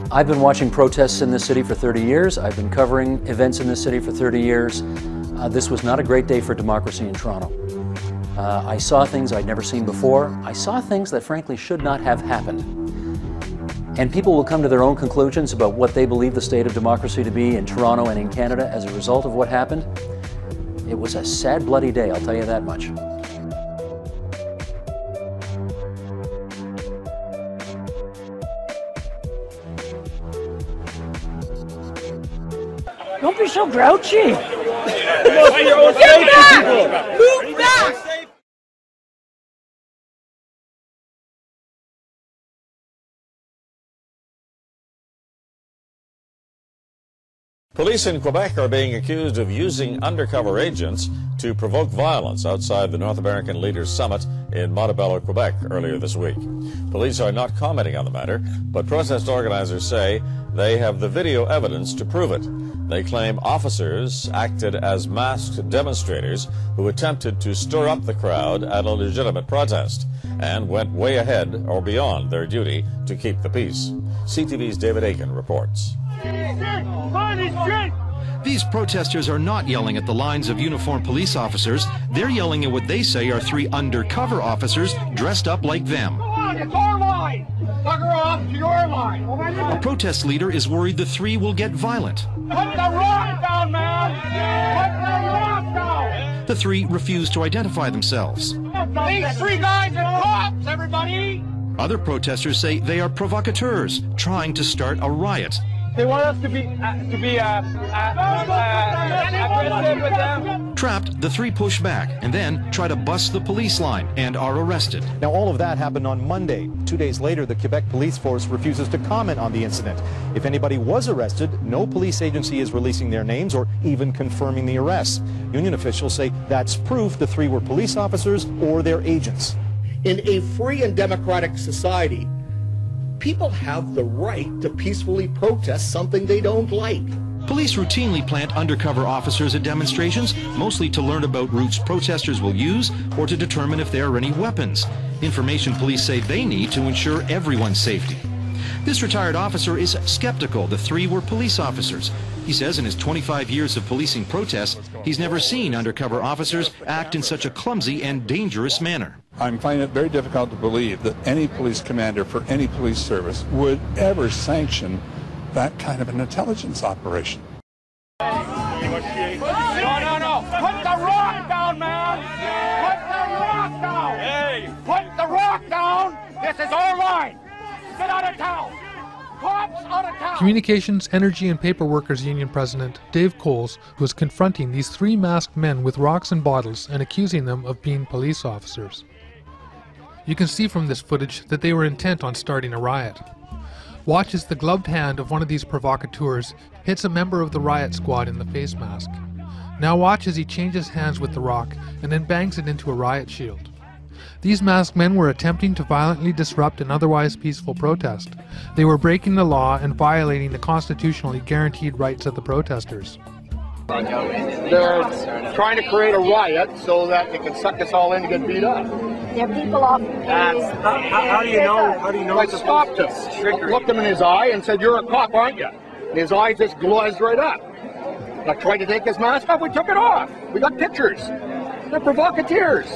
I've been watching protests in this city for 30 years. I've been covering events in this city for 30 years. This was not a great day for democracy in Toronto. I saw things I'd never seen before. I saw things that frankly should not have happened. And people will come to their own conclusions about what they believe the state of democracy to be in Toronto and in Canada as a result of what happened. It was a sad, bloody day, I'll tell you that much. Don't be so grouchy. Get back! Move back! Police in Quebec are being accused of using undercover agents to provoke violence outside the North American Leaders Summit in Montebello, Quebec, earlier this week. Police are not commenting on the matter, but protest organizers say they have the video evidence to prove it. They claim officers acted as masked demonstrators who attempted to stir up the crowd at a legitimate protest and went way ahead or beyond their duty to keep the peace. CTV's David Aiken reports. These protesters are not yelling at the lines of uniformed police officers. They're yelling at what they say are three undercover officers dressed up like them. Come on, it's our line! Fuck her off to your line! A protest leader is worried the three will get violent. Put the rock down, man! Put the rock down! The three refuse to identify themselves. These three guys are cops, everybody! Other protesters say they are provocateurs trying to start a riot. They want us to be aggressive with them. Trapped, the three push back and then try to bust the police line and are arrested. Now, all of that happened on Monday. 2 days later, the Quebec police force refuses to comment on the incident. If anybody was arrested, no police agency is releasing their names or even confirming the arrests. Union officials say that's proof the three were police officers or their agents. In a free and democratic society, people have the right to peacefully protest something they don't like. Police routinely plant undercover officers at demonstrations, mostly to learn about routes protesters will use or to determine if there are any weapons. Information police say they need to ensure everyone's safety. This retired officer is skeptical the three were police officers. He says in his 25 years of policing protests, he's never seen undercover officers act in such a clumsy and dangerous manner. I'm finding it very difficult to believe that any police commander for any police service would ever sanction that kind of an intelligence operation. No. Put the rock down, man! Put the rock down! Hey! Put the rock down! This is our line! Get out of town! Cops out of town! Communications, Energy and Paper Workers Union President Dave Coles was confronting these three masked men with rocks and bottles and accusing them of being police officers. You can see from this footage that they were intent on starting a riot. Watch as the gloved hand of one of these provocateurs hits a member of the riot squad in the face mask. Now watch as he changes hands with the rock and then bangs it into a riot shield. These masked men were attempting to violently disrupt an otherwise peaceful protest. They were breaking the law and violating the constitutionally guaranteed rights of the protesters. They're trying to create a riot so that they can suck us all in to get beat up. They're people off the How do you know? How do you know? I stopped him, looked him in his eye, and said, "You're a cop, aren't you?" And his eyes just glazed right up. I tried to take his mask off. We took it off. We got pictures. They're provocateurs.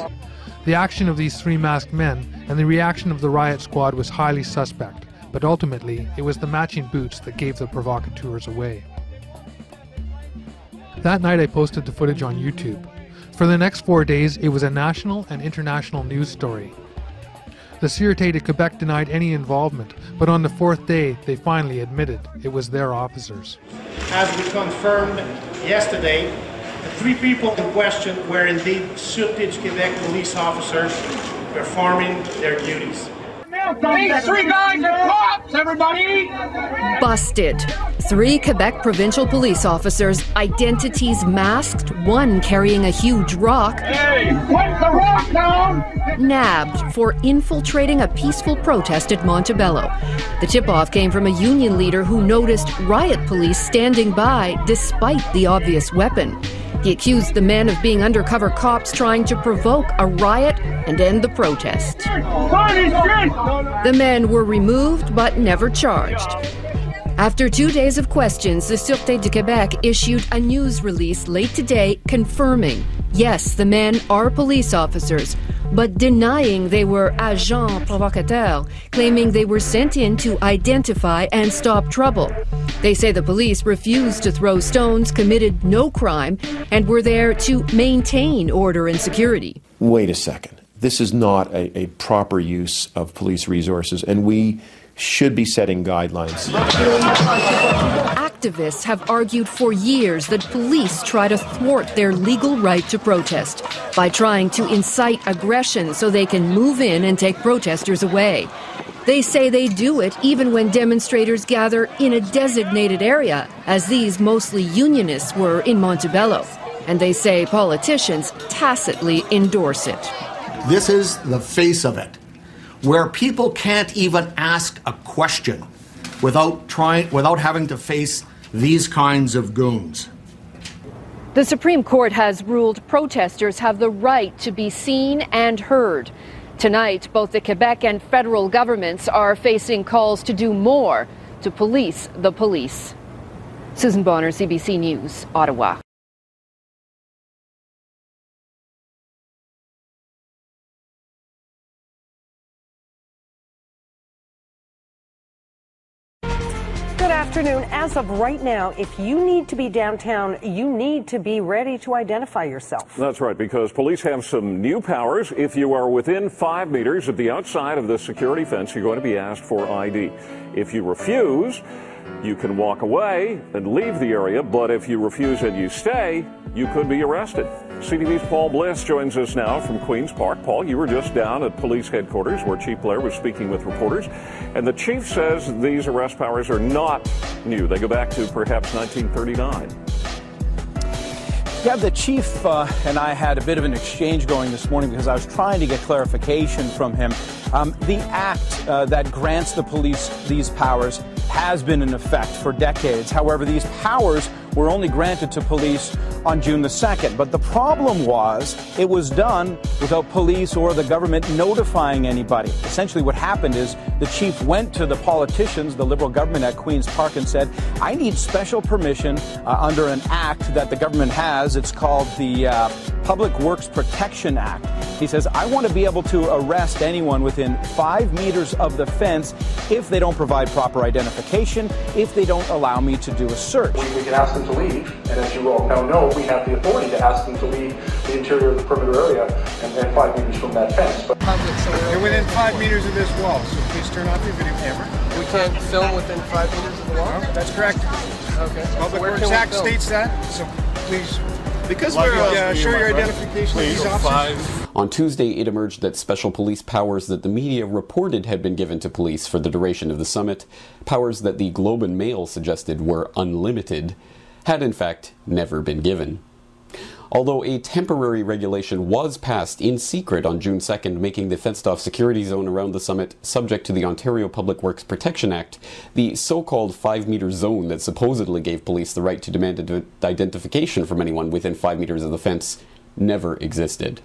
The action of these three masked men and the reaction of the riot squad was highly suspect, but ultimately it was the matching boots that gave the provocateurs away. That night I posted the footage on YouTube. For the next 4 days, it was a national and international news story. The Sûreté de Quebec denied any involvement, but on the fourth day, they finally admitted it was their officers. As we confirmed yesterday, the three people in question were indeed Sûreté du Québec police officers performing their duties. These three guys are cops, everybody! Busted. 3 Quebec provincial police officers, identities masked, one carrying a huge rock, Hey, put the rock down! nabbed for infiltrating a peaceful protest at Montebello. The tip-off came from a union leader who noticed riot police standing by despite the obvious weapon. He accused the men of being undercover cops trying to provoke a riot and end the protest. The men were removed but never charged. After 2 days of questions, the Sûreté du Québec issued a news release late today confirming, yes, the men are police officers, but denying they were agents provocateurs, claiming they were sent in to identify and stop trouble. They say the police refused to throw stones, committed no crime, and were there to maintain order and security. Wait a second. This is not a proper use of police resources, and we should be setting guidelines. Activists have argued for years that police try to thwart their legal right to protest by trying to incite aggression so they can move in and take protesters away. They say they do it even when demonstrators gather in a designated area, as these mostly unionists were in Montebello. And they say politicians tacitly endorse it. This is the face of it, where people can't even ask a question without having to face these kinds of goons. The Supreme Court has ruled protesters have the right to be seen and heard. Tonight, both the Quebec and federal governments are facing calls to do more to police the police. Susan Bonner, CBC News, Ottawa. Good afternoon. As of right now, if you need to be downtown, you need to be ready to identify yourself. That's right, because police have some new powers. If you are within 5 meters of the outside of the security fence, you're going to be asked for ID. If you refuse, you can walk away and leave the area, but if you refuse and you stay, you could be arrested. CTV's Paul Bliss joins us now from Queen's Park. Paul, you were just down at police headquarters where Chief Blair was speaking with reporters, and the chief says these arrest powers are not new. They go back to perhaps 1939. Yeah, the chief and I had a bit of an exchange going this morning because I was trying to get clarification from him. The act that grants the police these powers has been in effect for decades. However, these powers were only granted to police on June the 2nd. But the problem was it was done without police or the government notifying anybody. Essentially what happened is the chief went to the politicians, the Liberal government at Queen's Park, and said, I need special permission under an act that the government has. It's called the Public Works Protection Act. He says, I want to be able to arrest anyone within 5 meters of the fence if they don't provide proper identification, if they don't allow me to do a search. We can ask them to leave, and as you all now know, we have the authority to ask them to leave the interior of the perimeter area and 5 meters from that fence. But You're within 5 meters of this wall, so please turn off your video camera. We can't film within 5 meters of the wall? No, that's correct. Okay. Public Works Act states that, so please. Because we're show your identification of these officers. On Tuesday, it emerged that special police powers that the media reported had been given to police for the duration of the summit, powers that the Globe and Mail suggested were unlimited, had in fact never been given. Although a temporary regulation was passed in secret on June 2nd, making the fenced-off security zone around the summit subject to the Ontario Public Works Protection Act, the so-called 5-meter zone that supposedly gave police the right to demand identification from anyone within 5 meters of the fence never existed.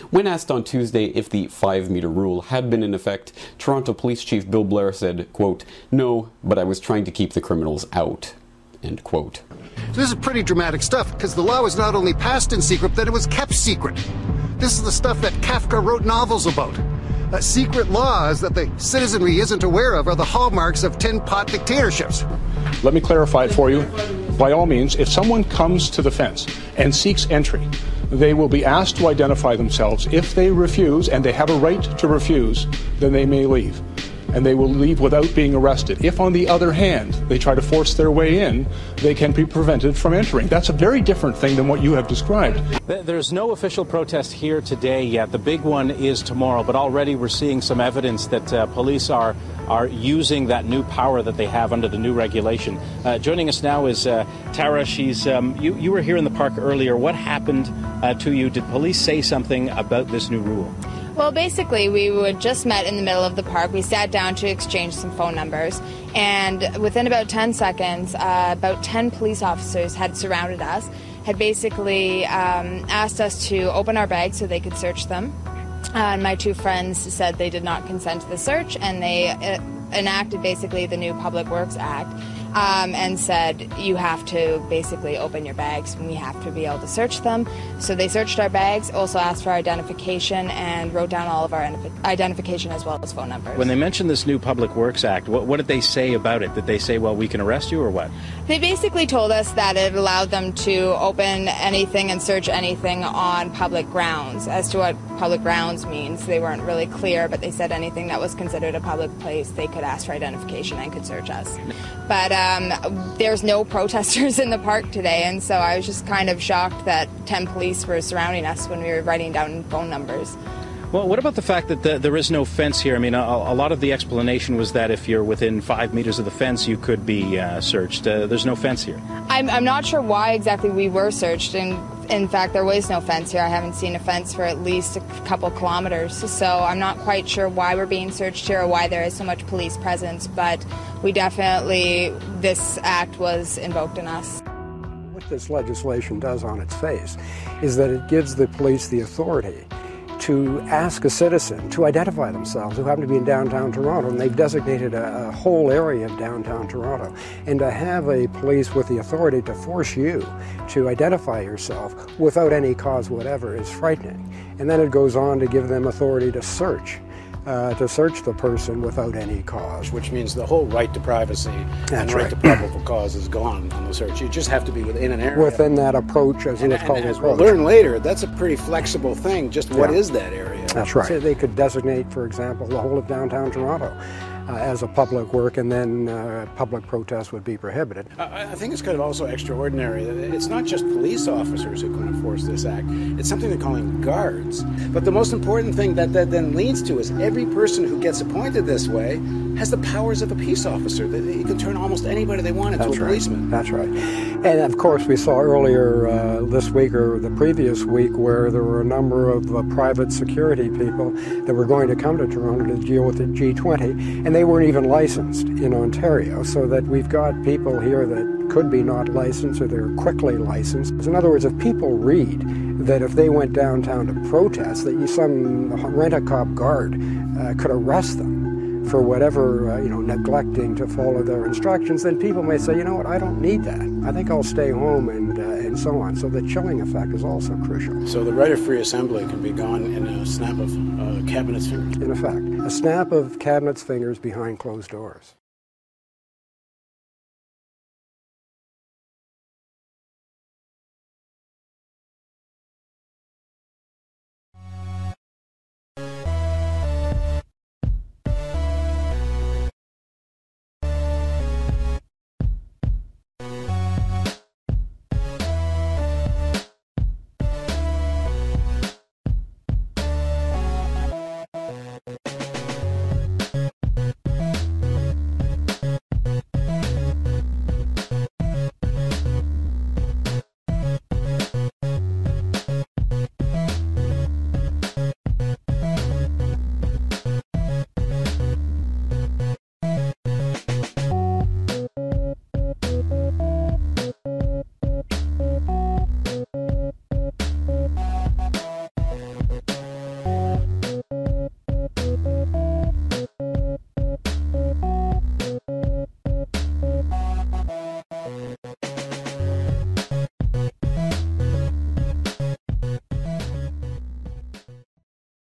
When asked on Tuesday if the 5-meter rule had been in effect, Toronto Police Chief Bill Blair said, quote, "No, but I was trying to keep the criminals out," end quote. So this is pretty dramatic stuff, because the law was not only passed in secret, but it was kept secret. This is the stuff that Kafka wrote novels about. Secret laws that the citizenry isn't aware of are the hallmarks of tin pot dictatorships. Let me clarify it for you. By all means, if someone comes to the fence and seeks entry, they will be asked to identify themselves. If they refuse, and they have a right to refuse, then they may leave. and they will leave without being arrested. If, on the other hand, they try to force their way in, they can be prevented from entering. That's a very different thing than what you have described. There's no official protest here today yet. The big one is tomorrow, but already we're seeing some evidence that police are using that new power that they have under the new regulation. Joining us now is Tara. You were here in the park earlier. What happened to you? Did police say something about this new rule? Well, basically, we would just met in the middle of the park. We sat down to exchange some phone numbers, and within about 10 seconds, about 10 police officers had surrounded us, had basically asked us to open our bags so they could search them. And my two friends said they did not consent to the search, and they enacted basically the new Public Works Act and said you have to basically open your bags and we have to be able to search them. So they searched our bags, also asked for our identification, and wrote down all of our identification as well as phone numbers. When they mentioned this new Public Works Act, what did they say about it? Did they say, well, we can arrest you, or what? They basically told us that it allowed them to open anything and search anything on public grounds. As to what public grounds means, they weren't really clear, but they said anything that was considered a public place, they could ask for identification and could search us. But there's no protesters in the park today, and so I was just kind of shocked that 10 police were surrounding us when we were writing down phone numbers. Well, what about the fact that there is no fence here? I mean, a lot of the explanation was that if you're within 5 meters of the fence, you could be searched. There's no fence here. I'm not sure why exactly we were searched, and in fact, there was no fence here. I haven't seen a fence for at least a couple kilometers, so I'm not quite sure why we're being searched here or why there is so much police presence, but we definitely, this act was invoked on us. What this legislation does on its face is that it gives the police the authority to ask a citizen to identify themselves who happen to be in downtown Toronto, and they've designated a whole area of downtown Toronto. And to have a police with the authority to force you to identify yourself without any cause whatever is frightening. And then it goes on to give them authority to search the person without any cause. Which means the whole right to privacy and right to probable cause is gone on the search. You just have to be within an area. Within that approach, as it's called. As we'll learn later, that's a pretty flexible thing. Just what is that area? That's right. So they could designate, for example, the whole of downtown Toronto as a public work, and then public protest would be prohibited. I think it's kind of also extraordinary. It's not just police officers who can enforce this act. It's something they're calling guards. But the most important thing that then leads to is every person who gets appointed this way has the powers of a peace officer. They can turn almost anybody they want into a policeman. That's right. And of course, we saw earlier this week or the previous week where there were a number of private security people that were going to come to Toronto to deal with the G20, and they weren't even licensed in Ontario, so that we've got people here that could be not licensed or they're quickly licensed. In other words, if people read that if they went downtown to protest, that some rent-a-cop guard could arrest them for whatever, neglecting to follow their instructions, then people may say, you know what, I don't need that. I think I'll stay home and so on. So the chilling effect is also crucial. So the right of free assembly can be gone in a snap of cabinet's fingers. In effect, a snap of cabinet's fingers behind closed doors.